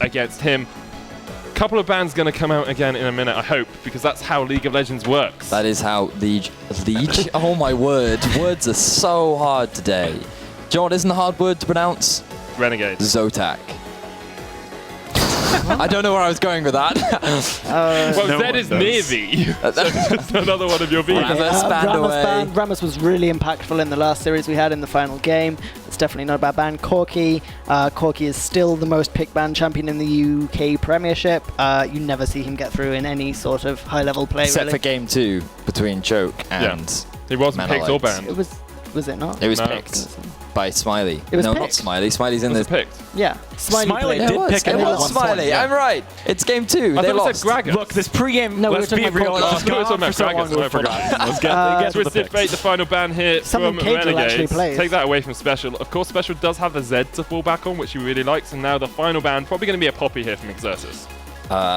against him. Couple of bans going to come out again in a minute, I hope, because that's how League of Legends works. That is how Liege? Oh my word, words are so hard today. Do you know what isn't a hard word to pronounce? Renegade. Zotac. I don't know where I was going with that. Well, no Z is near V. So just another one of your V's. Rammus was really impactful in the last series we had in the final game. It's definitely not a bad ban. Corki. Corki is still the most picked ban champion in the UK Premiership. You never see him get through in any sort of high-level play, Except really. for game 2 between Choke and He wasn't picked or banned. Was it not? It was picked by Smiley. It was no, picked. not Smiley. Smiley's in the... picked. Yeah. Smiley did pick it. It was Smiley. Yeah. I'm right. It's game 2. They lost. Look, this pre-game, let's be real. Let's go talking about Gragas. I forgot. Let's get to the picks. The final ban here from Renegades. Take that away from Special. Of course, Special does have the Z to fall back on, which he really likes. And now the final ban, probably going to be a Poppy here from Exertus.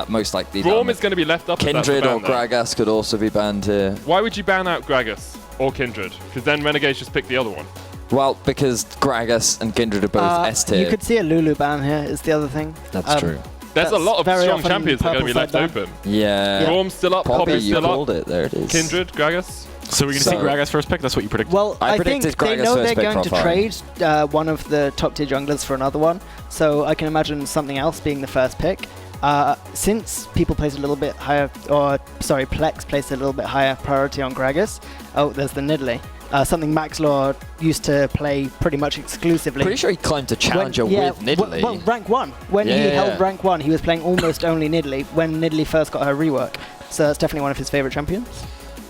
Most likely. Braum is going to be left up. Kindred or Gragas could also be banned here. Why would you ban out Gragas or Kindred? Because then Renegades just pick the other one. Well, because Gragas and Kindred are both S tier. You could see a Lulu ban here, is the other thing. That's true. There's a lot of strong champions that are going to be left open. Yeah. Braum still up, Poppy still up. Called it. There it is. Kindred, Gragas. So we're going to see Gragas first pick? That's what you predicted? Well, I think they know they're going to trade one of the top tier junglers for another one. So I can imagine something else being the first pick. Since people place a little bit higher, Plex placed a little bit higher priority on Gragas. Oh, there's the Nidalee. Something Maxlaw used to play pretty much exclusively. Pretty sure he climbed to Challenger with Nidalee. Well, rank 1. When he held rank 1, he was playing almost only Nidalee when Nidalee first got her rework. So that's definitely one of his favorite champions.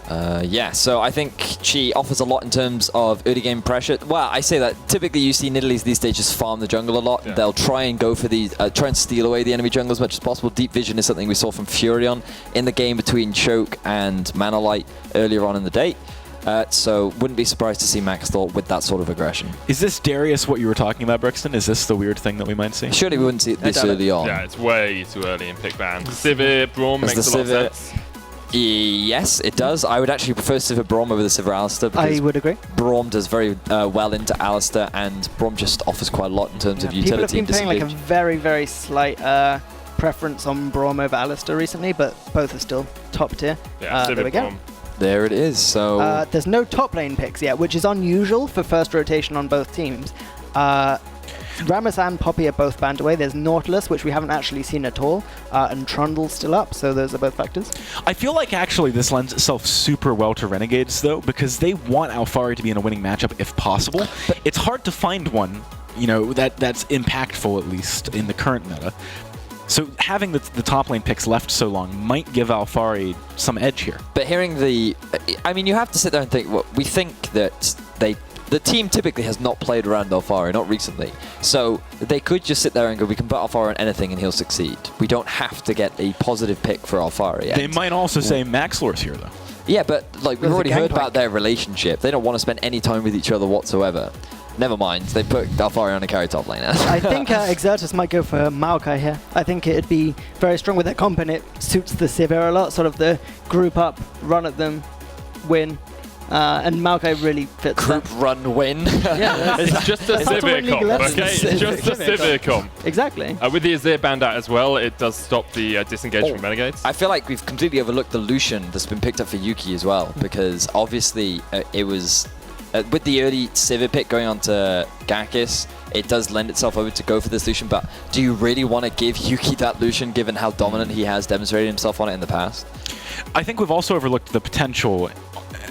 Yeah, so I think she offers a lot in terms of early game pressure. Well, I say that typically you see Nidalees these days just farm the jungle a lot. Yeah. They'll try and go for these, try and steal away the enemy jungle as much as possible. Deep Vision is something we saw from Furion in the game between Choke and Manalight earlier on in the day. So wouldn't be surprised to see Max Thor with that sort of aggression. Is this Darius what you were talking about, Brixton? Is this the weird thing that we might see? Surely we wouldn't see it this early on. Yeah, it's way too early in pick ban. Sivir, Braum makes a lot of sense. Yes, it does. I would actually prefer Sivir Braum over the Sivir Alistar. I would agree. Braum does very well into Alistar, and Braum just offers quite a lot in terms of utility. People have been playing like a very, very slight preference on Braum over Alistar recently, but both are still top tier. Yeah, there we go. There it is. So there's no top lane picks yet, which is unusual for first rotation on both teams. Rammus and Poppy are both banned away. There's Nautilus, which we haven't actually seen at all, and Trundle's still up, so those are both factors. I feel like actually this lends itself super well to Renegades, though, because they want Alphari to be in a winning matchup if possible. But it's hard to find one, you know, that's impactful, at least in the current meta. So having the top lane picks left so long might give Alphari some edge here. But hearing I mean, you have to sit there and think, well, we think that the team typically has not played around Alphari, not recently. So they could just sit there and go, we can put Alphari on anything and he'll succeed. We don't have to get a positive pick for Alphari. They might also say Maxlor's here, though. Yeah, but like we've already heard about their relationship. They don't want to spend any time with each other whatsoever. Never mind, they put Alphari on a carry top laner. I think Exertus might go for Maokai here. I think it'd be very strong with their comp, and it suits the Sivir a lot, sort of the group up, run at them, win. And Maokai really fits Group run win. Yeah, it's just a Sivir comp, okay? It's just a Sivir comp. Exactly. With the Azir banned out as well, it does stop the disengage from Renegades. I feel like we've completely overlooked the Lucian that's been picked up for Yuki as well, because obviously it was... with the early Sivir pick going on to Gakis, it does lend itself over to go for this Lucian, but do you really want to give Yuki that Lucian given how dominant he has demonstrated himself on it in the past? I think we've also overlooked the potential,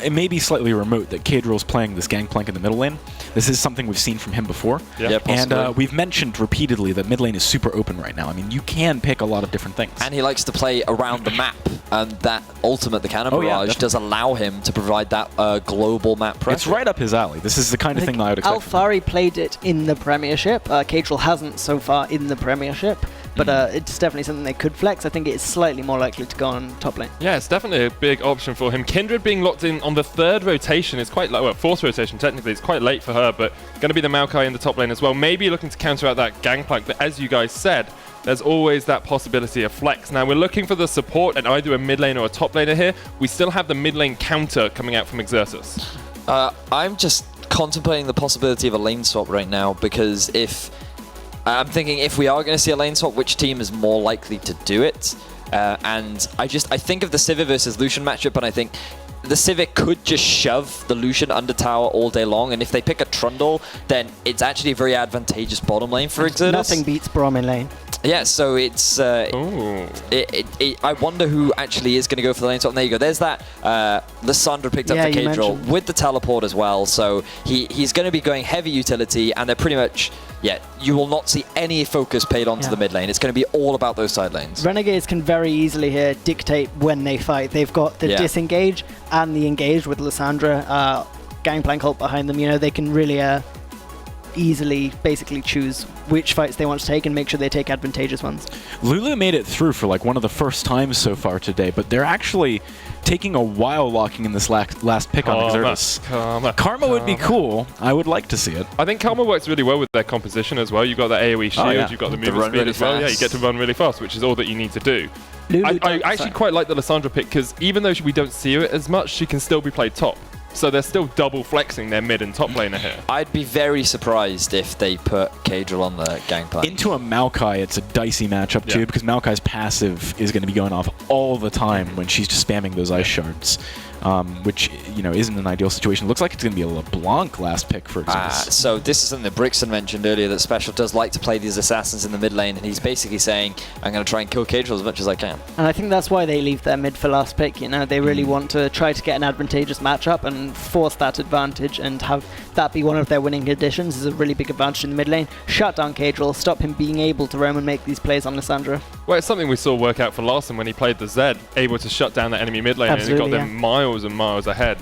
it may be slightly remote, that Kadril's playing this Gangplank in the middle lane. This is something we've seen from him before. Yeah, and we've mentioned repeatedly that mid lane is super open right now. I mean, you can pick a lot of different things. And he likes to play around the map, and that ultimate, the Cannon Barrage, does allow him to provide that global map pressure. It's right up his alley. This is the kind of thing that I would expect. Alphari played it in the Premiership. Kadril hasn't so far in the Premiership. But it's definitely something they could flex. I think it's slightly more likely to go on top lane. Yeah, it's definitely a big option for him. Kindred being locked in on the third rotation is quite, well, fourth rotation technically. It's quite late for her, but going to be the Maokai in the top lane as well. Maybe looking to counter out that Gangplank, but as you guys said, there's always that possibility of flex. Now, we're looking for the support and either a mid lane or a top laner here. We still have the mid lane counter coming out from Exertus. I'm just contemplating the possibility of a lane swap right now, because if I'm thinking if we are going to see a lane swap, which team is more likely to do it? And I think of the Sivir versus Lucian matchup, and I think the Sivir could just shove the Lucian under tower all day long, and if they pick a Trundle, then it's actually a very advantageous bottom lane for Exodus. Nothing beats Braum in lane. Yeah, so it's... I wonder who actually is going to go for the lane swap. And there you go. There's that Lissandra picked up for Kadril with the teleport as well. So he's going to be going heavy utility, and they're pretty much... Yeah, you will not see any focus paid onto the mid lane. It's going to be all about those side lanes. Renegades can very easily here dictate when they fight. They've got the disengage and the engage with Lissandra. Gangplank ult behind them. You know, they can really... easily basically choose which fights they want to take and make sure they take advantageous ones. Lulu made it through for like one of the first times so far today, but they're actually taking a while locking in this last pick on Exodus. Karma would be cool. I would like to see it. I think Karma works really well with their composition as well. You've got the AoE shield, you've got the movement speed as well. Yeah, you get to run really fast, which is all that you need to do. I actually quite like the Lissandra pick because even though we don't see it as much, she can still be played top. So they're still double flexing their mid and top laner here. I'd be very surprised if they put Kadril on the Gangplank. Into a Maokai, it's a dicey matchup too, because Maokai's passive is going to be going off all the time when she's just spamming those ice shards. Which, you know, isn't an ideal situation. Looks like it's going to be a LeBlanc last pick for Exodus. So this is something that Brixton mentioned earlier, that Special does like to play these assassins in the mid lane, and he's basically saying, I'm going to try and kill Kadril as much as I can. And I think that's why they leave their mid for last pick. You know, they really want to try to get an advantageous matchup and force that advantage and have that be one of their winning conditions is a really big advantage in the mid lane. Shut down Kadril, stop him being able to roam and make these plays on Lissandra. Well, it's something we saw work out for Larson when he played the Zed, able to shut down the enemy mid lane, and it got them miles and miles ahead.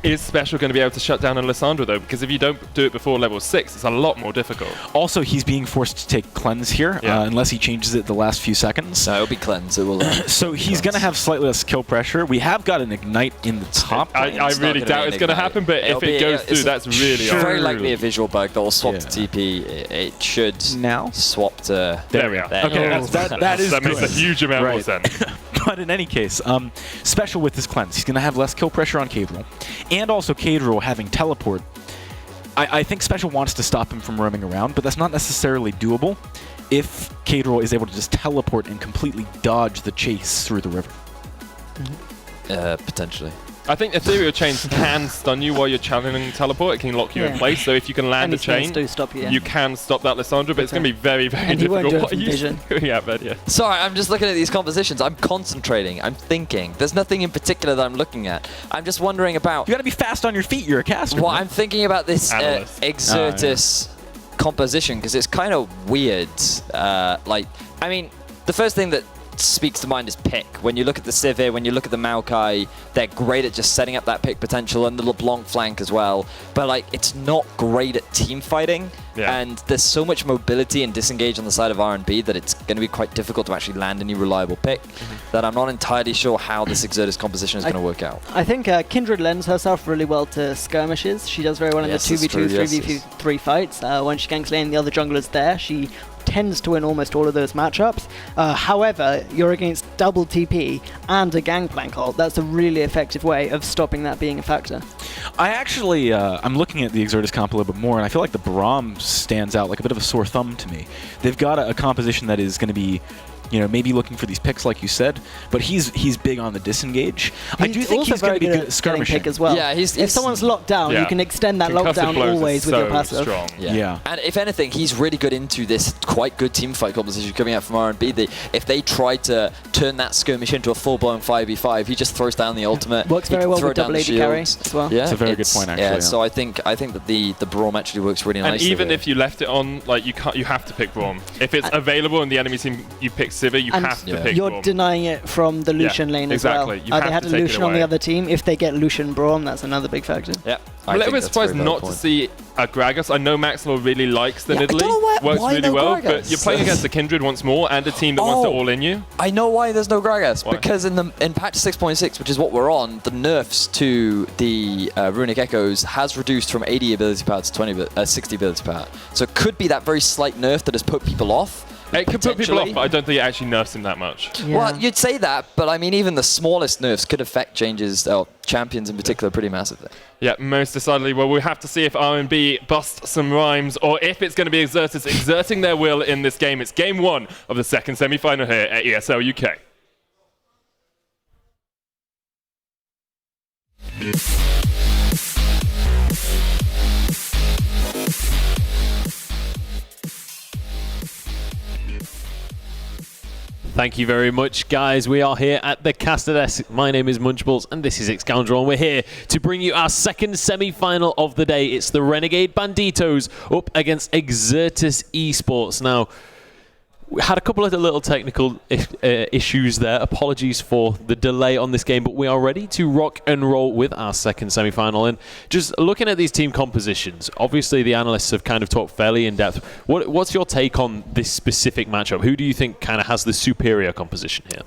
Is Special going to be able to shut down a Lissandra though? Because if you don't do it before level 6, it's a lot more difficult. Also, he's being forced to take Cleanse here, unless he changes it the last few seconds. No, it'll be Cleanse. It will. So he's going to have slightly less kill pressure. We have got an Ignite in the top. I really doubt it's going to happen, but if it goes through, that's really very likely a visual bug that will swap to TP. It should swap to... There we are. Okay, that makes a huge amount more sense. But in any case, Special with his Cleanse, he's going to have less kill pressure on Kadril. And also Kadril having teleport. I think Special wants to stop him from roaming around, but that's not necessarily doable if Kadril is able to just teleport and completely dodge the chase through the river. Potentially. I think ethereal chains can stun you while you're channeling teleport. It can lock you in place. So if you can land a chain, you can stop that Lissandra, but it's going to be very, very difficult. What are you doing out there? Sorry, I'm just looking at these compositions. I'm concentrating. I'm thinking. There's nothing in particular that I'm looking at. I'm just wondering about... You got to be fast on your feet. You're a caster. Well, I'm thinking about this Exodus composition because it's kind of weird. I mean, the first thing that speaks to mind is pick. When you look at the Sivir, when you look at the Maokai, they're great at just setting up that pick potential, and the LeBlanc flank as well. But like, it's not great at team fighting, and there's so much mobility and disengage on the side of RNB that it's going to be quite difficult to actually land any reliable pick. That I'm not entirely sure how this Exodus composition is going to work out. I think Kindred lends herself really well to skirmishes. She does very well in the 2v2, 3v3 fights. When she ganks lane, the other jungler's there. She tends to win almost all of those matchups. However, you're against double TP and a Gangplank ult. That's a really effective way of stopping that being a factor. I actually, I'm looking at the Exodus comp a little bit more, and I feel like the Braum stands out like a bit of a sore thumb to me. They've got a composition that is going to be, you know, maybe looking for these picks like you said, but he's big on the disengage. I do think he's going to be good at skirmishing pick as well. Yeah, if someone's locked down, you can extend that lockdown always with your passive. And if anything, he's really good into this quite good teamfight composition coming out from RNB. If they try to turn that skirmish into a full-blown 5v5, he just throws down the ultimate. Works very well with double AD carry as well. Yeah, it's a very good point actually. Yeah, so I think that the Braum actually works really nicely. And even if you left it on, like you have to pick Braum. If it's available in the enemy team, you pick Sivir, you have to pick You're Braum. denying it from the Lucian lane as well. They had a Lucian on the other team. If they get Lucian Braum, that's another big factor. Yeah. I'm a little bit surprised not to see a Gragas. I know Maxwell really likes the Nidalee. Works really well, Gragas? But you're playing against the Kindred once more and a team that wants to all in you. I know why there's no Gragas. Why? Because in patch 6.6, which is what we're on, the nerfs to the Runic Echoes has reduced from 80 ability power to 60 ability power. So it could be that very slight nerf that has put people off. It could put people off, but I don't think it actually nerfs him that much. Yeah. Well, you'd say that, but I mean, even the smallest nerfs could affect changes, or champions in particular, pretty massively. Yeah, most decidedly. Well, we'll have to see if RNB busts some rhymes, or if it's going to be Exertus exerting their will in this game. It's game 1 of the second semi-final here at ESL UK. Thank you very much, guys. We are here at the caster desk. My name is Munchballs, and this is Xcoundrel, and we're here to bring you our second semi-final of the day. It's the Renegade Banditos up against Exertus Esports. Now, we had a couple of little technical issues there. Apologies for the delay on this game, but we are ready to rock and roll with our second semi-final. And just looking at these team compositions, obviously the analysts have kind of talked fairly in depth. What's your take on this specific matchup? Who do you think kind of has the superior composition here?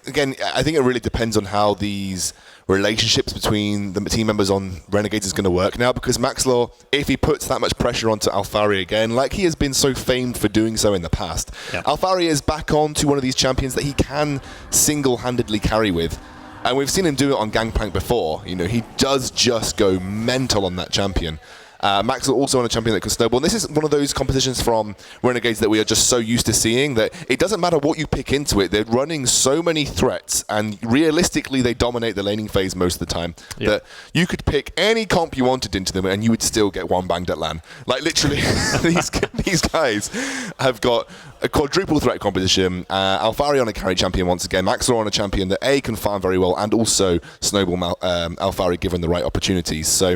Again, I think it really depends on how these relationships between the team members on Renegades is going to work now, because Maxlaw, if he puts that much pressure onto Alphari again, like he has been so famed for doing so in the past, Alphari is back on to one of these champions that he can single-handedly carry with. And we've seen him do it on Gangplank before. You know, he does just go mental on that champion. Maxwell also on a champion that can snowball. And this is one of those compositions from Renegades that we are just so used to seeing that it doesn't matter what you pick into it. They're running so many threats, and realistically, they dominate the laning phase most of the time. That you could pick any comp you wanted into them, and you would still get one banged at LAN. Like literally, these guys have got a quadruple threat composition. Alphari on a carry champion once again. Maxwell on a champion that A can farm very well, and also snowball Alphari given the right opportunities. So.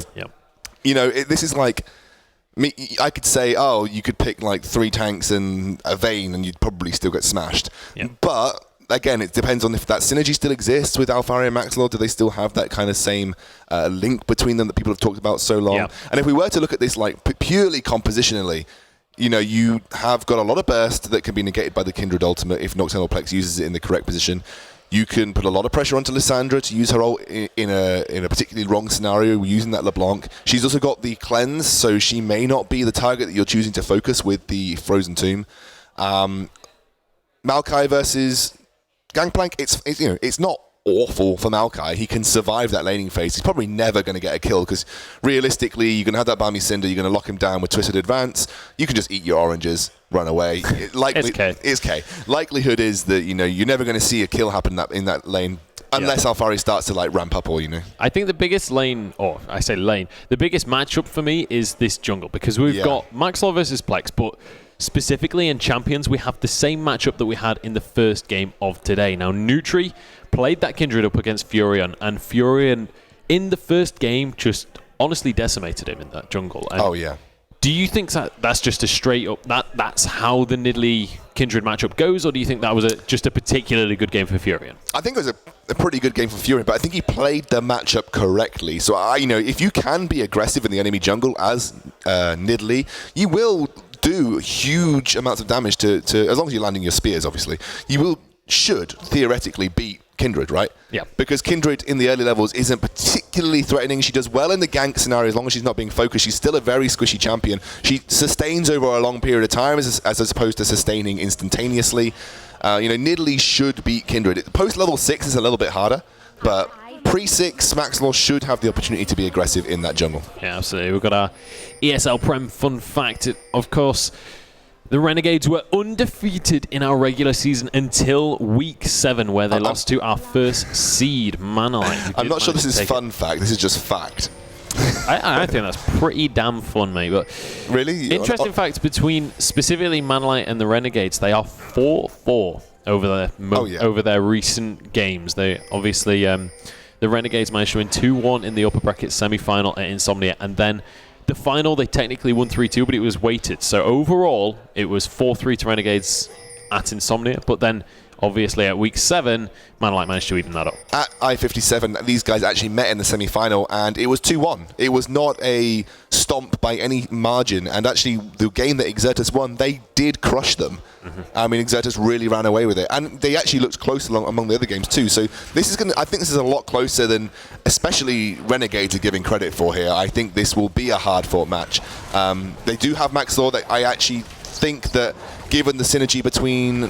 You know, this is like, I could say, oh, you could pick like 3 tanks and a Vayne and you'd probably still get smashed. But, again, it depends on if that synergy still exists with Alphari and Maxlaw. Do they still have that kind of same link between them that people have talked about so long? And if we were to look at this like purely compositionally, you know, you have got a lot of burst that can be negated by the Kindred ultimate if Nocturnal Plex uses it in the correct position. You can put a lot of pressure onto Lissandra to use her ult in a particularly wrong scenario using that LeBlanc. She's also got the cleanse, so she may not be the target that you're choosing to focus with the Frozen Tomb. Maokai versus Gangplank, it's not awful for Maokai. He can survive that laning phase. He's probably never going to get a kill because realistically, you're going to have that Balmy Cinder, you're going to lock him down with Twisted Advance. You can just eat your oranges, run away. It's K. Likelihood is that you're never going to see a kill happen in that lane unless Alphari starts to like ramp up all. I think the biggest lane, or I say lane, the biggest matchup for me is this jungle because we've got Maxlaw versus Plex, but specifically in Champions, we have the same matchup that we had in the first game of today. Now, Nutri played that Kindred up against Furion, and Furion in the first game just honestly decimated him in that jungle. And do you think that's just a straight up, that's how the Nidalee Kindred matchup goes, or do you think that was just a particularly good game for Furion? I think it was a pretty good game for Furion, but I think he played the matchup correctly. So, if you can be aggressive in the enemy jungle as Nidalee, you will do huge amounts of damage to as long as you're landing your spears, obviously. You should theoretically beat Kindred, right? Yeah. Because Kindred in the early levels isn't particularly threatening. She does well in the gank scenario as long as she's not being focused. She's still a very squishy champion. She sustains over a long period of time as opposed to sustaining instantaneously. Nidalee should beat Kindred. Post level 6 is a little bit harder, but pre-6, Maxlaw should have the opportunity to be aggressive in that jungle. Yeah, absolutely. We've got our ESL Prem fun fact. Of course, the Renegades were undefeated in our regular season until week 7, where they lost to our first seed, Manalite. I'm not sure this is fun fact. This is just fact. I think that's pretty damn fun, mate. But really? Interesting fact between specifically Manalite and the Renegades, they are 4-4 over their recent games. They obviously the Renegades managed to win 2-1 in the upper bracket semi-final at Insomnia, and then the final, they technically won 3-2, but it was weighted. So overall, it was 4-3 to Renegades at Insomnia. But then, obviously, at week 7, Manalite managed to even that up. At I-57, these guys actually met in the semi-final, and it was 2-1. It was not a stomp by any margin. And actually, the game that Exertus won, they did crush them. I mean, Exertus really ran away with it. And they actually looked close among the other games, too. So this is I think this is a lot closer than especially Renegades are giving credit for here. I think this will be a hard-fought match. They do have Maxlaw. I actually think that given the synergy between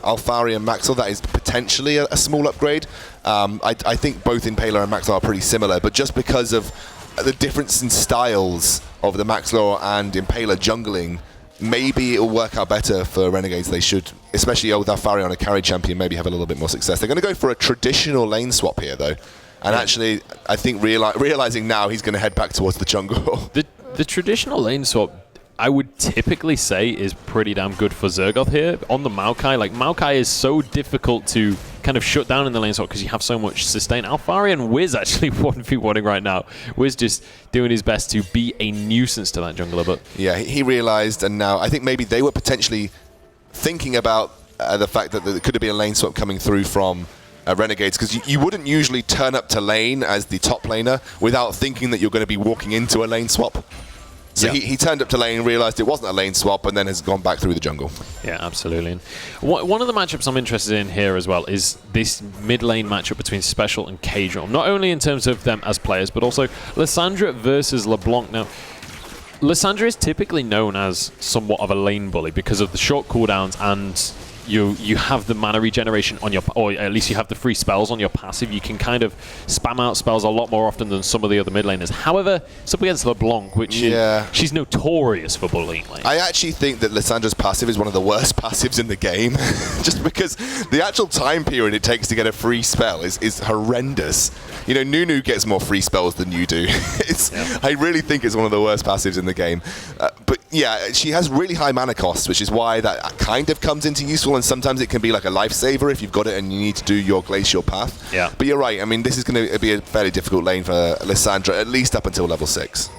Alphari and Maxwell, that is potentially a small upgrade. I think both Impaler and Maxwell are pretty similar, but just because of the difference in styles of the Maxwell and Impaler jungling, maybe it'll work out better for Renegades. They should, especially with Alphari on a carry champion, maybe have a little bit more success. They're going to go for a traditional lane swap here, though. And actually, I think realizing now he's going to head back towards the jungle. The traditional lane swap, I would typically say, is pretty damn good for Zergoth here. On the Maokai, like, Maokai is so difficult to kind of shut down in the lane swap because you have so much sustain. Alphari and Wiz actually 1v1ing right now. Wiz just doing his best to be a nuisance to that jungler. But yeah, he realized, and now I think maybe they were potentially thinking about the fact that there could have been a lane swap coming through from Renegades, because you wouldn't usually turn up to lane as the top laner without thinking that you're going to be walking into a lane swap. So yeah, he turned up to lane, realized it wasn't a lane swap, and then has gone back through the jungle. Yeah, absolutely. And one of the matchups I'm interested in here as well is this mid lane matchup between Special and Kadron. Not only in terms of them as players, but also Lissandra versus LeBlanc. Now, Lissandra is typically known as somewhat of a lane bully because of the short cooldowns, and you have the mana regeneration on your, or at least you have the free spells on your passive. You can kind of spam out spells a lot more often than some of the other mid laners. However, it's up against LeBlanc, which she's notorious for bullying lane. I actually think that Lissandra's passive is one of the worst passives in the game, just because the actual time period it takes to get a free spell is horrendous. You know, Nunu gets more free spells than you do. I really think it's one of the worst passives in the game. But yeah, she has really high mana costs, which is why that kind of comes into useful, and sometimes it can be like a lifesaver if you've got it and you need to do your glacial path. Yeah. But you're right, I mean, this is going to be a fairly difficult lane for Lissandra, at least up until level 6.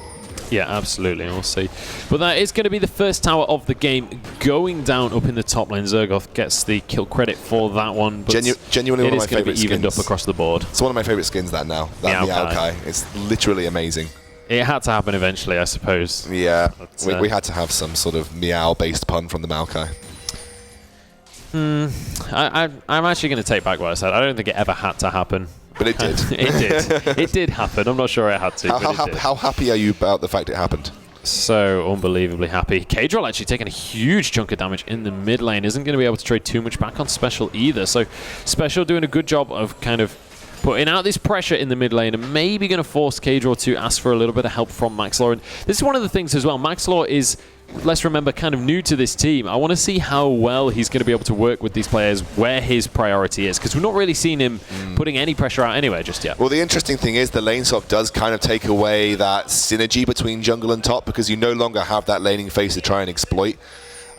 Yeah, absolutely, we'll see. But that is going to be the first tower of the game going down up in the top lane. Zergoth gets the kill credit for that one. But genuinely one of my favorite skins. Evened up across the board. It's one of my favorite skins that Maokai. It's literally amazing. It had to happen eventually, I suppose. Yeah, we had to have some sort of meow-based pun from the Maokai. I'm actually going to take back what I said. I don't think it ever had to happen. But it did. It did happen. I'm not sure it had to. How happy are you about the fact it happened? So unbelievably happy. Kadrol actually taking a huge chunk of damage in the mid lane. Isn't going to be able to trade too much back on Special either. So Special doing a good job of kind of putting out this pressure in the mid lane and maybe going to force Kadrol to ask for a little bit of help from Maxlor. And this is one of the things as well. Maxlor is, let's remember, kind of new to this team. I want to see how well he's going to be able to work with these players, where his priority is, because we've not really seen him putting any pressure out anywhere just yet. Well, the interesting thing is the lane swap does kind of take away that synergy between jungle and top, because you no longer have that laning phase to try and exploit.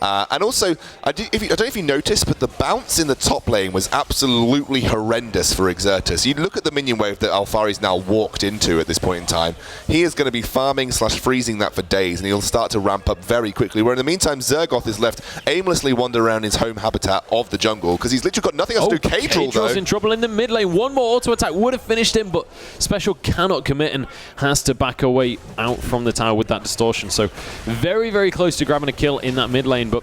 And also, I don't know if you noticed, but the bounce in the top lane was absolutely horrendous for Exertus. You look at the minion wave that Alphari's now walked into at this point in time. He is going to be farming / freezing that for days, and he'll start to ramp up very quickly. Where in the meantime, Zergoth is left aimlessly wander around his home habitat of the jungle, because he's literally got nothing else to do. Kadrol's in trouble in the mid lane. One more auto attack would have finished him, but Special cannot commit and has to back away out from the tower with that distortion. So very, very close to grabbing a kill in that mid lane. But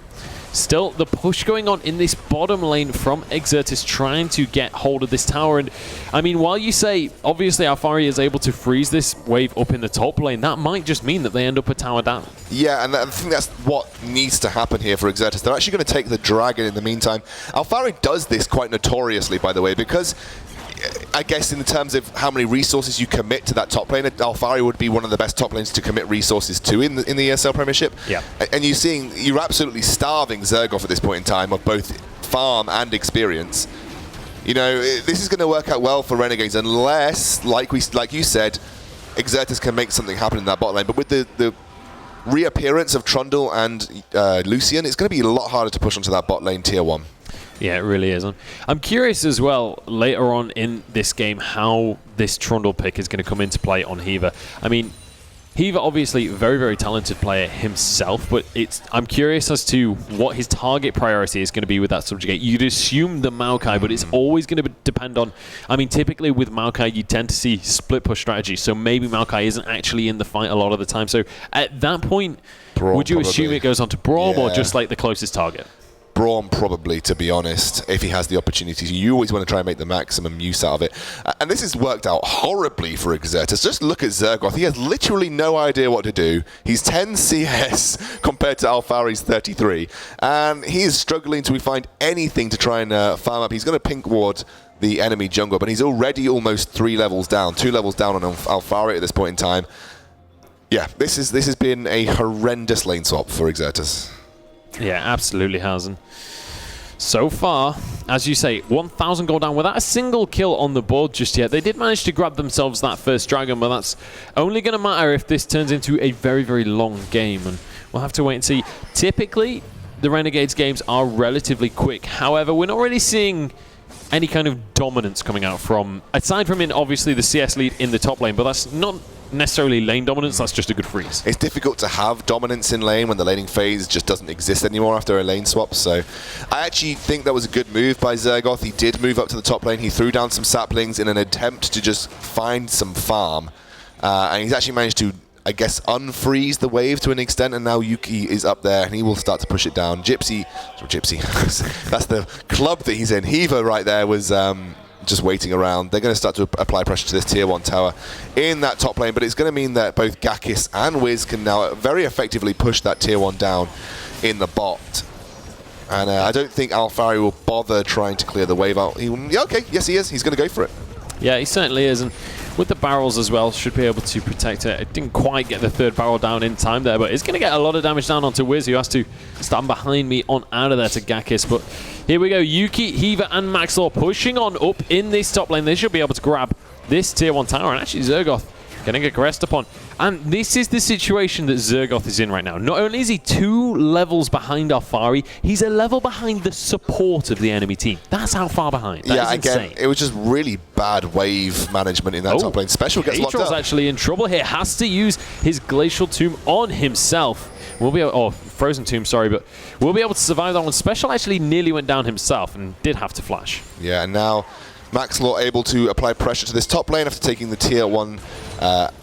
still, the push going on in this bottom lane from Exertus, trying to get hold of this tower. And I mean, while you say obviously Alphari is able to freeze this wave up in the top lane, that might just mean that they end up a tower down. Yeah, and I think that's what needs to happen here for Exertus. They're actually going to take the dragon in the meantime. Alphari does this quite notoriously, by the way, because I guess in terms of how many resources you commit to that top lane, Alphari would be one of the best top lanes to commit resources to in the ESL Premiership. Yeah. And you're absolutely starving Zergoth at this point in time of both farm and experience. You know, this is going to work out well for Renegades unless, like you said, Exertus can make something happen in that bot lane. But with the reappearance of Trundle and Lucian, it's going to be a lot harder to push onto that bot lane tier 1. Yeah, it really is. I'm curious as well, later on in this game, how this Trundle pick is going to come into play on Hiva. I mean, Hiva obviously a very, very talented player himself, but I'm curious as to what his target priority is going to be with that subjugate. You'd assume the Maokai, but it's always going to depend on, I mean, typically with Maokai, you tend to see split push strategy, so maybe Maokai isn't actually in the fight a lot of the time. So at that point, Braum, would you probably assume it goes on to Braum or just like the closest target? Braum probably, to be honest, if he has the opportunity. You always want to try and make the maximum use out of it. And this has worked out horribly for Exertus. Just look at Zergoth. He has literally no idea what to do. He's 10 CS compared to Alphari's 33. And he is struggling to find anything to try and farm up. He's going to pink ward the enemy jungle, but he's already almost 3 levels down, 2 levels down on Alphari at this point in time. Yeah, this has been a horrendous lane swap for Exertus. Yeah, absolutely has. And so far, as you say, 1,000 gold down without a single kill on the board just yet. They did manage to grab themselves that first dragon, but that's only going to matter if this turns into a very, very long game. And we'll have to wait and see. Typically, the Renegades games are relatively quick. However, we're not really seeing any kind of dominance coming out from, aside from in obviously the CS lead in the top lane, but that's not necessarily lane dominance, that's just a good freeze. It's difficult to have dominance in lane when the laning phase just doesn't exist anymore after a lane swap, so I actually think that was a good move by Zergoth. He did move up to the top lane, he threw down some saplings in an attempt to just find some farm, and he's actually managed to, I guess, unfreeze the wave to an extent, and now Yuki is up there and he will start to push it down. Gypsy, that's the club that he's in. Hiva right there was just waiting around. They're going to start to apply pressure to this tier 1 tower in that top lane, but it's going to mean that both Gakis and Wiz can now very effectively push that tier 1 down in the bot. And I don't think Alphari will bother trying to clear the wave out. Yeah, okay, yes he is. He's going to go for it. Yeah, he certainly is. And with the barrels as well, should be able to protect it. It didn't quite get the 3rd barrel down in time there, but it's going to get a lot of damage down onto Wiz, who has to stand behind me on out of there to Gakis. But here we go. Yuki, Hiva, and Maxlaw pushing on up in this top lane. They should be able to grab this tier 1 tower, and actually Zergoth getting aggressed upon. And this is the situation that Zergoth is in right now. Not only is he 2 levels behind Alphari, he's a level behind the support of the enemy team. That's how far behind. That is again, insane. it was just really bad wave management in that top lane. Special gets locked up. Actually in trouble here. Has to use his Glacial Tomb on himself. We'll be able, oh, Frozen Tomb, sorry, but we'll be able to survive that one. Special actually nearly went down himself and did have to flash. Yeah, and now Maxlaw able to apply pressure to this top lane after taking the tier 1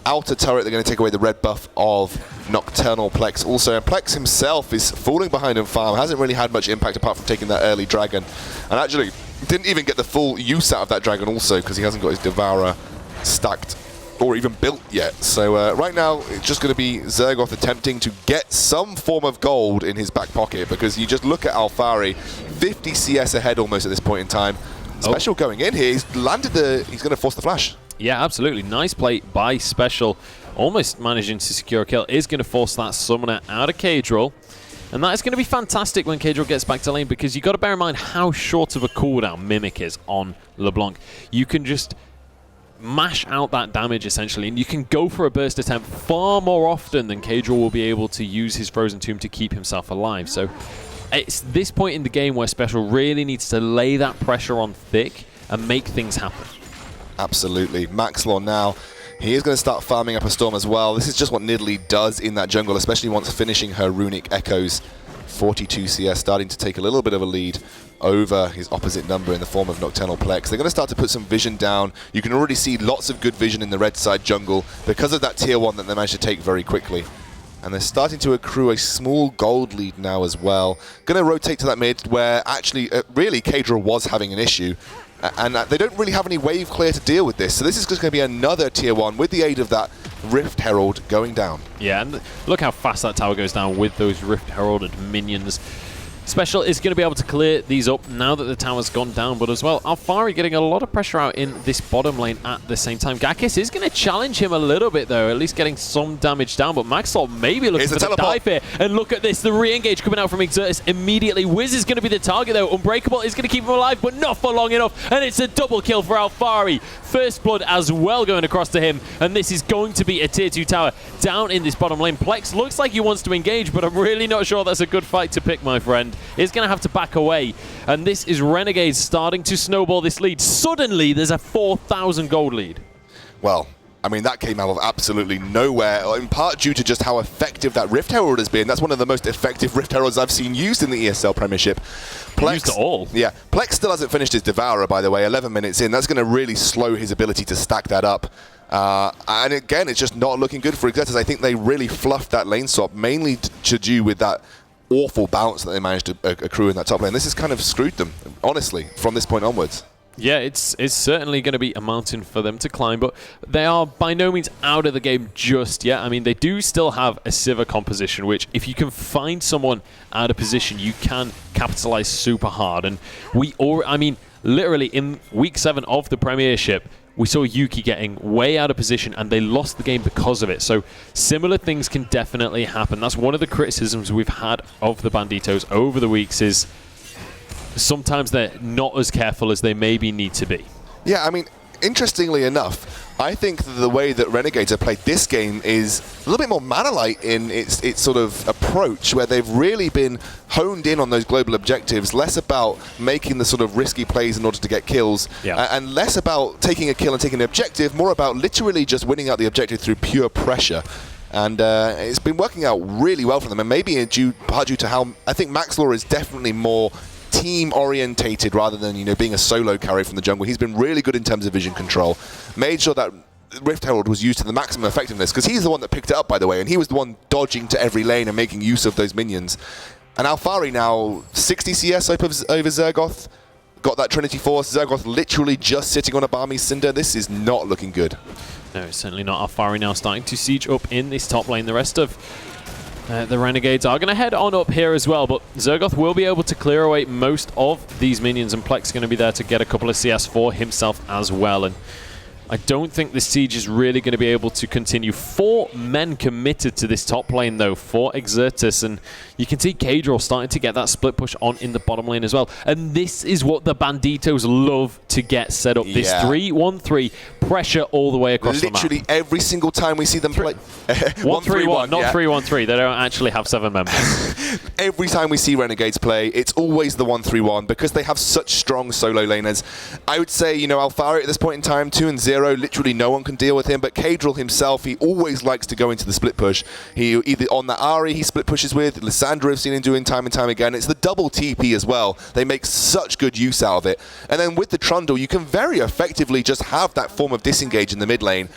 outer turret. They're going to take away the red buff of Nocturnal Plex also. And Plex himself is falling behind in farm. Hasn't really had much impact apart from taking that early dragon. And actually didn't even get the full use out of that dragon also because he hasn't got his Devourer stacked or even built yet. So right now it's just going to be Zergoth attempting to get some form of gold in his back pocket, because you just look at Alphari, 50 CS ahead almost at this point in time. Special going in here. He's landed he's going to force the flash. Yeah, absolutely. Nice play by Special. Almost managing to secure a kill. Is going to force that summoner out of cage roll. And that is going to be fantastic when cage roll gets back to lane, because you've got to bear in mind how short of a cooldown Mimic is on LeBlanc. You can just mash out that damage essentially, and you can go for a burst attempt far more often than cage roll will be able to use his Frozen Tomb to keep himself alive. So it's this point in the game where Special really needs to lay that pressure on thick and make things happen. Absolutely. Maxlaw now, he is going to start farming up a storm as well. This is just what Nidalee does in that jungle, especially once finishing her Runic Echoes. 42 CS, starting to take a little bit of a lead over his opposite number in the form of Nocturnal Plex. They're going to start to put some vision down. You can already see lots of good vision in the red side jungle because of that tier 1 that they managed to take very quickly. And they're starting to accrue a small gold lead now as well. Going to rotate to that mid where actually, really, Kadra was having an issue. And they don't really have any wave clear to deal with this. So this is just going to be another tier 1 with the aid of that Rift Herald going down. Yeah, and look how fast that tower goes down with those Rift Heralded minions. Special is going to be able to clear these up now that the tower's gone down, but as well, Alphari getting a lot of pressure out in this bottom lane at the same time. Gakis is going to challenge him a little bit, though, at least getting some damage down, but Maxlaw maybe looking for the dive here. And look at this, the re-engage coming out from Exertus immediately. Wiz is going to be the target, though. Unbreakable is going to keep him alive, but not for long enough, and it's a double kill for Alphari. First blood as well going across to him, and this is going to be a tier 2 tower down in this bottom lane. Plex looks like he wants to engage, but I'm really not sure that's a good fight to pick, my friend. Is going to have to back away, and this is Renegades starting to snowball this lead. Suddenly there's a 4,000 gold lead. Well, I mean, that came out of absolutely nowhere, in part due to just how effective that Rift Herald has been. That's one of the most effective Rift Heralds I've seen used in the ESL Premiership. Plex used it all. Yeah, Plex still hasn't finished his Devourer, by the way, 11 minutes in. That's going to really slow his ability to stack that up. And again, it's just not looking good for Exertus. I think they really fluffed that lane swap, mainly to do with that awful bounce that they managed to accrue in that top lane. This has kind of screwed them, honestly, from this point onwards. Yeah, it's certainly going to be a mountain for them to climb, but they are by no means out of the game just yet. I mean, they do still have a Sivir composition, which if you can find someone out of position, you can capitalize super hard. And I mean, literally in week 7 of the Premiership, we saw Yuki getting way out of position, and they lost the game because of it. So similar things can definitely happen. That's one of the criticisms we've had of the Banditos over the weeks is sometimes they're not as careful as they maybe need to be. Yeah, I mean, interestingly enough, I think the way that Renegades have played this game is a little bit more Mana-like in its sort of approach, where they've really been honed in on those global objectives, less about making the sort of risky plays in order to get kills, and less about taking a kill and taking the objective, more about literally just winning out the objective through pure pressure. And it's been working out really well for them, and maybe part due to how I think Maxlaw is definitely more team orientated rather than being a solo carry from the jungle. He's been really good in terms of vision control, made sure that Rift Herald was used to the maximum effectiveness, because he's the one that picked it up, by the way, and he was the one dodging to every lane and making use of those minions. And Alphari now 60 CS over Zergoth, got that Trinity Force. Zergoth literally just sitting on a Barmy Cinder. This is not looking good. No, it's certainly not. Alphari now starting to siege up in this top lane. The rest of the Renegades are going to head on up here as well, but Zergoth will be able to clear away most of these minions, and Plex is going to be there to get a couple of CS for himself as well. And I don't think this siege is really going to be able to continue. 4 men committed to this top lane, though, for Exertus. And you can see Kadril starting to get that split push on in the bottom lane as well. And this is what the Banditos love to get set up. This 3-1-3 pressure all the way across the map. Literally every single time we see them play. 1-3-1, not 3-1-3. They don't actually have 7 members. Every time we see Renegades play, it's always the 1-3-1 because they have such strong solo laners. I would say, Alphari at this point in time, 2-0. Literally no one can deal with him, but Kadril himself, he always likes to go into the split push. He either on that Ahri he split pushes with, Lissandra I've seen him doing time and time again. It's the double TP as well. They make such good use out of it. And then with the Trundle, you can very effectively just have that form of disengage in the mid lane.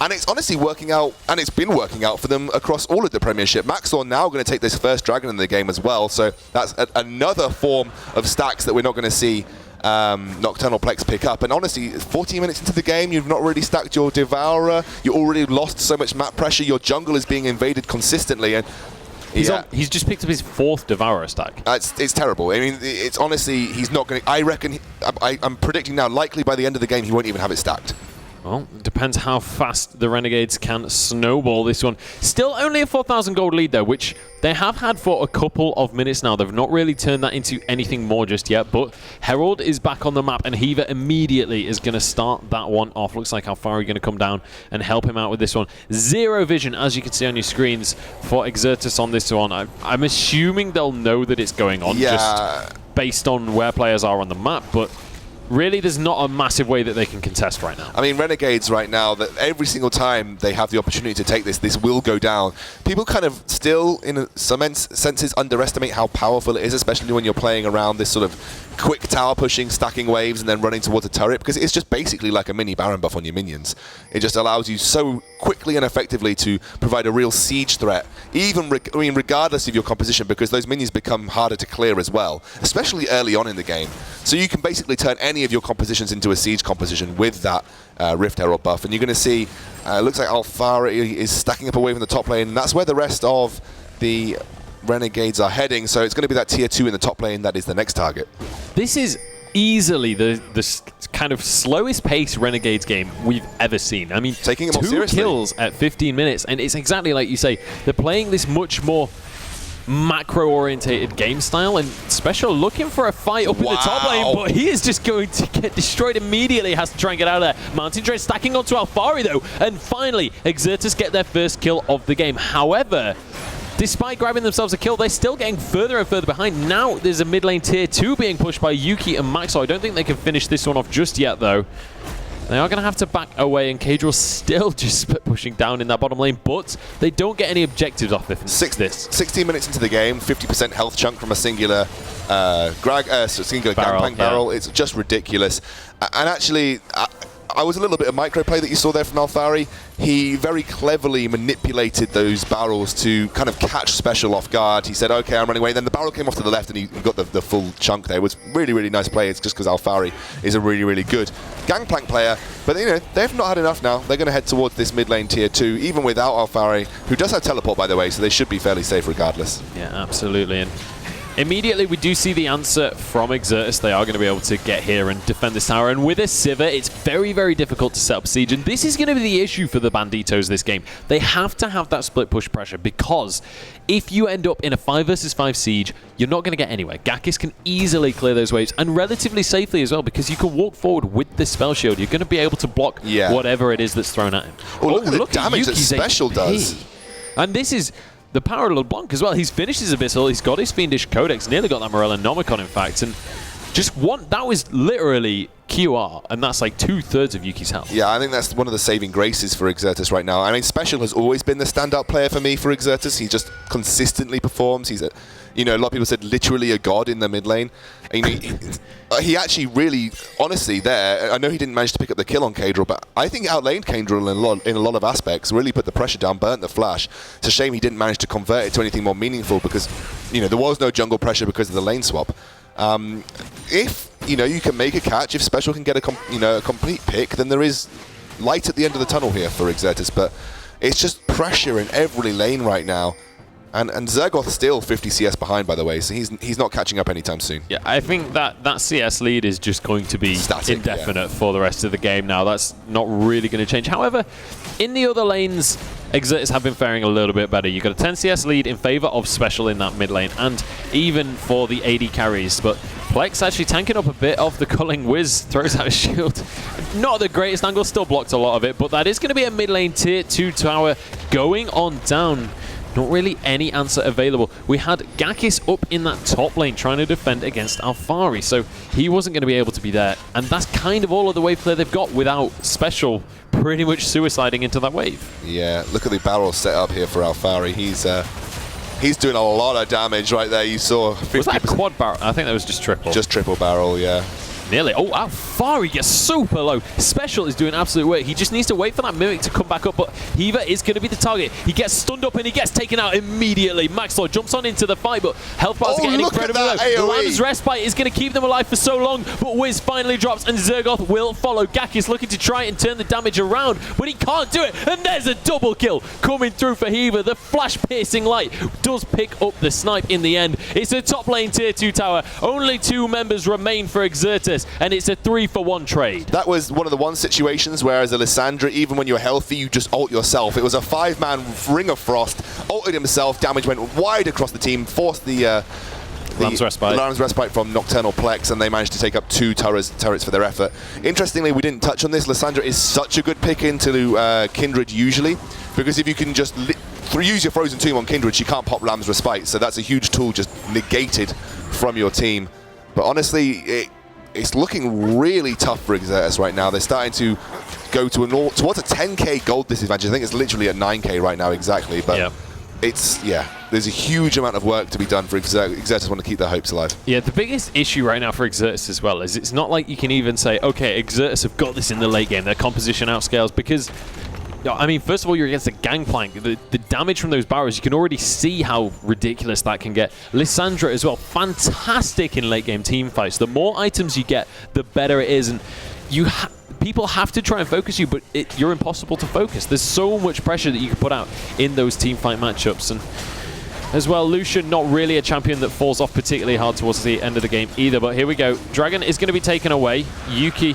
And it's honestly working out, and it's been working out for them across all of the Premiership. Maxlaw now going to take this first dragon in the game as well, so that's another form of stacks that we're not going to see Nocturnal Plex pick up. And honestly, 14 minutes into the game, you've not really stacked your Devourer, you already lost so much map pressure, your jungle is being invaded consistently, and he's just picked up his 4th Devourer stack. It's terrible. I mean, it's honestly, he's not going to, I reckon, I'm predicting now, likely by the end of the game, he won't even have it stacked. Well, it depends how fast the Renegades can snowball this one. Still only a 4,000 gold lead, though, which they have had for a couple of minutes now. They've not really turned that into anything more just yet, but Herald is back on the map, and Heaver immediately is going to start that one off. Looks like Alphari going to come down and help him out with this one. 0 vision, as you can see on your screens, for Exertus on this one. I'm assuming they'll know that it's going on, just based on where players are on the map, but really, there's not a massive way that they can contest right now. I mean, Renegades right now, that every single time they have the opportunity to take this will go down. People kind of still, in some senses, underestimate how powerful it is, especially when you're playing around this sort of quick tower pushing, stacking waves, and then running towards a turret, because it's just basically like a mini Baron buff on your minions. It just allows you so quickly and effectively to provide a real siege threat, even regardless of your composition, because those minions become harder to clear as well, especially early on in the game. So you can basically turn any of your compositions into a siege composition with that Rift Herald buff, and you're going to see, looks like Alphari is stacking up away from the top lane, and that's where the rest of the Renegades are heading, so it's going to be that tier 2 in the top lane that is the next target. This is easily the kind of slowest pace Renegades game we've ever seen. I mean, taking it more 2 seriously. kills at 15 minutes, and it's exactly like you say, they're playing this much more macro-orientated game style, and Special looking for a fight up in the top lane, but he is just going to get destroyed immediately, has to try and get out of there. Mountain Train stacking onto Alphari though, and finally Exertus get their first kill of the game. However, despite grabbing themselves a kill, they're still getting further and further behind. Now there's a mid lane tier 2 being pushed by Yuki and Maxlaw. I don't think they can finish this one off just yet though. They are going to have to back away, and Kadril still just pushing down in that bottom lane, but they don't get any objectives off this. 16 minutes into the game, 50% health chunk from a singular singular Gangplank barrel. It's just ridiculous. And actually, I was a little bit of microplay that you saw there from Alphari. He very cleverly manipulated those barrels to kind of catch Special off guard. He said, okay, I'm running away. Then the barrel came off to the left and he got the full chunk there. It was really, really nice play. It's just because Alphari is a really, really good Gangplank player. But, you know, they've not had enough now. They're going to head towards this mid lane tier 2, even without Alphari, who does have teleport, by the way, so they should be fairly safe regardless. Yeah, absolutely. And immediately we do see the answer from Exertus. They are going to be able to get here and defend this tower. And with a Sivir, it's very, very difficult to set up siege. And this is going to be the issue for the Banditos this game. They have to have that split push pressure, because if you end up in a 5 versus 5 siege, you're not going to get anywhere. Gakis can easily clear those waves, and relatively safely as well, because you can walk forward with this spell shield. You're going to be able to block whatever it is that's thrown at him. Oh, look at the damage that Special does. And this is the power of LeBlanc as well. He's finished his Abyssal, he's got his Fiendish Codex, nearly got that Morella Nomicon in fact, and just that was literally QR, and that's like 2/3 of Yuki's health. Yeah, I think that's one of the saving graces for Exertus right now. I mean, Special has always been the standout player for me for Exertus. He just consistently performs. He's a lot of people said literally a god in the mid lane. And he actually really, honestly, there, I know he didn't manage to pick up the kill on Kadril, but I think he outlaned Kadril in a lot of aspects, really put the pressure down, burnt the flash. It's a shame he didn't manage to convert it to anything more meaningful, because, there was no jungle pressure because of the lane swap. If, you can make a catch, if Special can get a complete pick, then there is light at the end of the tunnel here for Exertus, but it's just pressure in every lane right now. And Zergoth's still 50 CS behind, by the way, so he's not catching up anytime soon. Yeah, I think that CS lead is just going to be static, indefinite for the rest of the game now. That's not really going to change. However, in the other lanes, Exertus have been faring a little bit better. You've got a 10 CS lead in favor of Special in that mid lane, and even for the AD carries. But Plex actually tanking up a bit off the Culling Wiz, throws out a shield. Not the greatest angle, still blocked a lot of it, but that is going to be a mid lane tier 2 tower going on down. Not really any answer available. We had Gakis up in that top lane trying to defend against Alphari, so he wasn't going to be able to be there. And that's kind of all of the wave clear they've got without Special pretty much suiciding into that wave. Yeah, look at the barrel set up here for Alphari. He's doing a lot of damage right there. You saw 50%. Was that a quad barrel? I think that was just triple. Just triple barrel, yeah. Nearly. Oh, Alphari gets super low. Special is doing absolute work. He just needs to wait for that Mimic to come back up, but Hiva is going to be the target. He gets stunned up and he gets taken out immediately. Maxlaw jumps on into the fight, but health bars are getting incredibly low. The Lamb's Respite is going to keep them alive for so long, but Wiz finally drops and Zergoth will follow. Gakis looking to try and turn the damage around, but he can't do it, and there's a double kill coming through for Hiva. The flash-piercing light does pick up the snipe in the end. It's a top lane tier 2 tower. Only 2 members remain for Exertus, and it's a 3-for-1 trade. That was one of the situations where, as a Lissandra, even when you're healthy, you just ult yourself. It was a 5-man Ring of Frost, ulted himself, damage went wide across the team, forced the Lamb's Respite from Nocturnal Plex, and they managed to take up 2 turrets for their effort. Interestingly, we didn't touch on this, Lissandra is such a good pick into Kindred usually, because if you can just use your Frozen Tomb on Kindred, she can't pop Lamb's Respite, so that's a huge tool just negated from your team. But honestly, it's looking really tough for Exertus right now. They're starting to go towards a 10k gold disadvantage. I think it's literally at 9k right now exactly, but there's a huge amount of work to be done for Exertus want to keep their hopes alive. Yeah, the biggest issue right now for Exertus as well is it's not like you can even say, okay, Exertus have got this in the late game. Their composition outscales, because I mean, first of all, you're against a Gangplank. The damage from those barrels, you can already see how ridiculous that can get. Lissandra as well, fantastic in late game team fights. The more items you get, the better it is. And people have to try and focus you, but you're impossible to focus. There's so much pressure that you can put out in those team fight matchups. And as well, Lucian, not really a champion that falls off particularly hard towards the end of the game either. But here we go. Dragon is going to be taken away. Yuki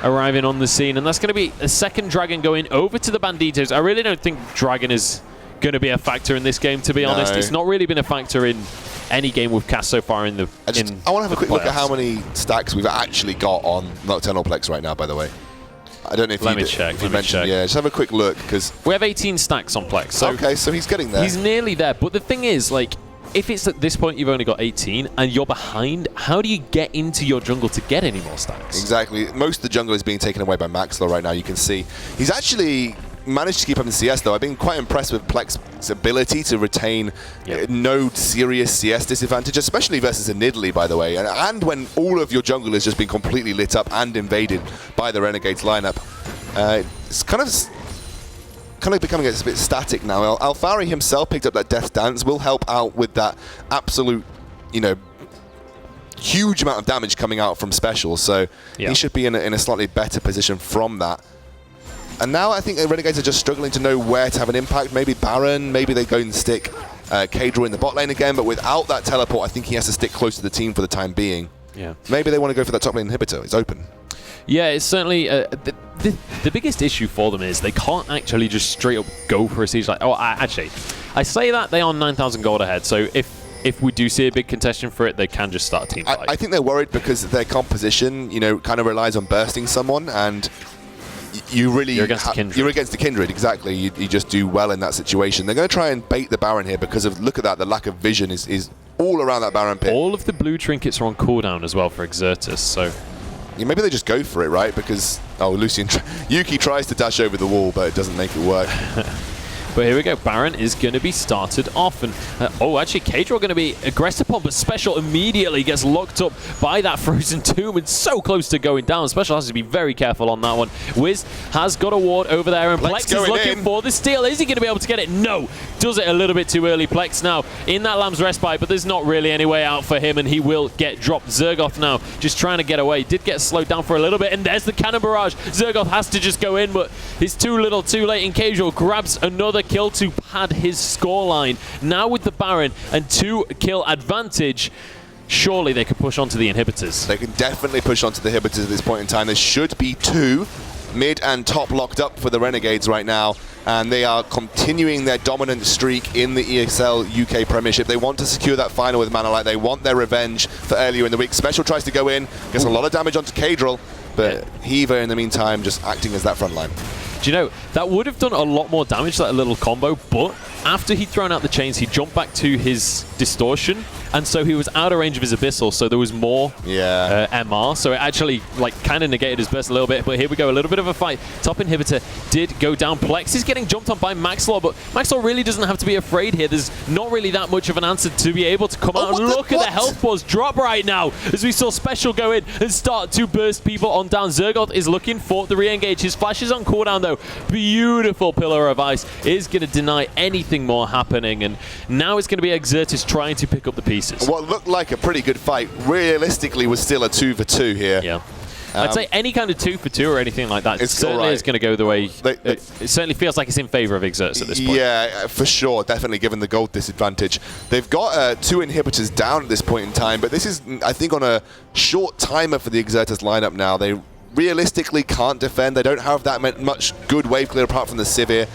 arriving on the scene, and that's going to be a second Dragon going over to the Banditos. I really don't think Dragon is going to be a factor in this game, to be honest. It's not really been a factor in any game we've cast so far in the I want to have a quick look at how many stacks we've actually got on Nocturnal Plex right now, by the way. I don't know if Let me check. Yeah, just have a quick look, because we have 18 stacks on Plex. So okay, so he's getting there. He's nearly there, but the thing is, like, if it's at this point you've only got 18 and you're behind, how do you get into your jungle to get any more stacks? Exactly. Most of the jungle is being taken away by Maxlaw right now, you can see. He's actually managed to keep up in CS, though. I've been quite impressed with Plex's ability to retain no serious CS disadvantage, especially versus a Nidalee, by the way. And when all of your jungle has just been completely lit up and invaded by the Renegades lineup. It's kind of becoming a bit static now. Alphari himself picked up that Death Dance, will help out with that absolute, huge amount of damage coming out from Special, so he should be in a slightly better position from that. And now I think the Renegades are just struggling to know where to have an impact. Maybe Baron, maybe they go and stick Kadra in the bot lane again, but without that teleport, I think he has to stick close to the team for the time being. Yeah. Maybe they want to go for that top lane inhibitor. It's open. Yeah, it's certainly the biggest issue for them is they can't actually just straight up go for a siege. Like, actually, I say that they are 9,000 gold ahead. So if we do see a big contestation for it, they can just start a team fight. I think they're worried because their composition, kind of relies on bursting someone, and you're against the Kindred, exactly. You just do well in that situation. They're going to try and bait the Baron here because of, look at that, the lack of vision is all around that Baron pit. All of the blue trinkets are on cooldown as well for Exertus, so... Yeah, maybe they just go for it, right? Because, Yuki tries to dash over the wall, but it doesn't make it work. But here we go. Baron is going to be started off. And actually, Kadra are going to be aggressive upon, but Special immediately gets locked up by that Frozen Tomb and so close to going down. Special has to be very careful on that one. Wiz has got a ward over there, and Plex is looking for the steal. Is he going to be able to get it? No. Does it a little bit too early. Plex now in that Lamb's Respite, but there's not really any way out for him, and he will get dropped. Zergoth now just trying to get away. Did get slowed down for a little bit, and there's the Cannon Barrage. Zergoth has to just go in, but it's too little too late, and Casual grabs another kill to pad his scoreline. Now with the Baron and 2-kill advantage, surely they could push onto the inhibitors. They can definitely push onto the inhibitors at this point in time. There should be 2 mid and top locked up for the Renegades right now, and they are continuing their dominant streak in the EXL UK Premiership. They want to secure that final with Manalite. They want their revenge for earlier in the week. Special tries to go in, gets a lot of damage onto Kadral, but Hiva in the meantime just acting as that front line. Do you know, that would have done a lot more damage, that little combo, but after he'd thrown out the chains, he jumped back to his distortion, and so he was out of range of his abyssal, so there was more MR, so it actually kind of negated his burst a little bit. But here we go, a little bit of a fight. Top inhibitor did go down. Plex is getting jumped on by Maxlaw, but Maxlaw really doesn't have to be afraid here. There's not really that much of an answer to be able to come out. And look at the health bars drop right now as we saw Special go in and start to burst people on down. Zergoth is looking for the re-engage. His flash is on cooldown though. Beautiful Pillar of Ice is going to deny anything more happening, and now it's going to be Exertus trying to pick up the pieces. What looked like a pretty good fight realistically was still a 2-for-2 here. Yeah. I'd say any kind of 2-for-2 or anything like that certainly is going to go the way. It certainly feels like it's in favor of Exertus at this point. Yeah, for sure. Definitely given the gold disadvantage. They've got 2 inhibitors down at this point in time, but this is, I think, on a short timer for the Exertus lineup now. They realistically can't defend. They don't have that much good wave clear apart from the Sivir.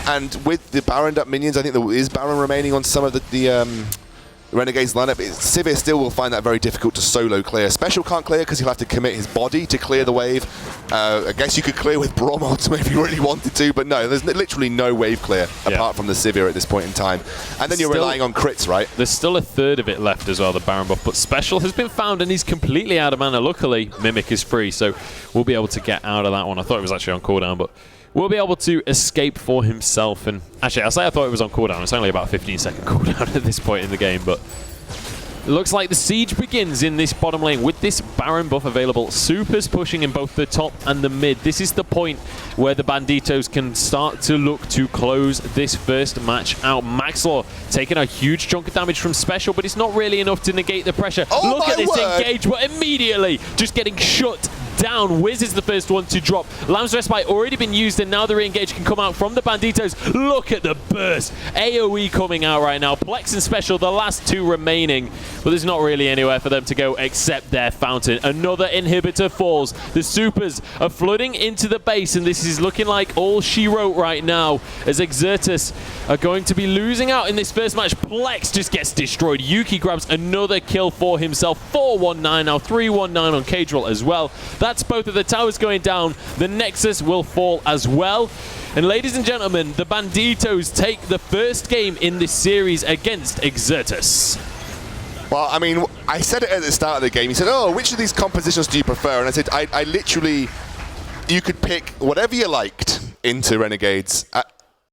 And with the Baron up minions, I think there is Baron remaining on some of the Renegades lineup. Sivir still will find that very difficult to solo clear. Special can't clear because he'll have to commit his body to clear the wave. I guess you could clear with Braum ultimate if you really wanted to, but no, there's literally no wave clear apart from the Sivir at this point in time. And then you're relying on crits, right? There's still a third of it left as well, the Baron buff, but Special has been found and he's completely out of mana. Luckily, Mimic is free, so we'll be able to get out of that one. I thought it was actually on cooldown, but we'll be able to escape for himself. And actually, I'll say I thought it was on cooldown. It's only about 15-second cooldown at this point in the game, but it looks like the siege begins in this bottom lane with this Baron buff available. Supers pushing in both the top and the mid. This is the point where the Banditos can start to look to close this first match out. Maxlaw taking a huge chunk of damage from Special, but it's not really enough to negate the pressure. Look at this engagement immediately, just getting shut down. Wiz is the first one to drop. Lamb's Respite already been used, and now the re-engage can come out from the Banditos. Look at the burst. AoE coming out right now. Plex and Special, the last 2 remaining, but there's not really anywhere for them to go except their fountain. Another inhibitor falls. The supers are flooding into the base, and this is looking like all she wrote right now, as Exertus are going to be losing out in this first match. Plex just gets destroyed. Yuki grabs another kill for himself. 4-1-9 now, 3-1-9 on Kadral as well. That's both of the towers going down. The Nexus will fall as well. And ladies and gentlemen, the Banditos take the first game in this series against Exertus. Well, I mean, I said it at the start of the game. He said, oh, which of these compositions do you prefer? And I said, I literally, you could pick whatever you liked. into Renegades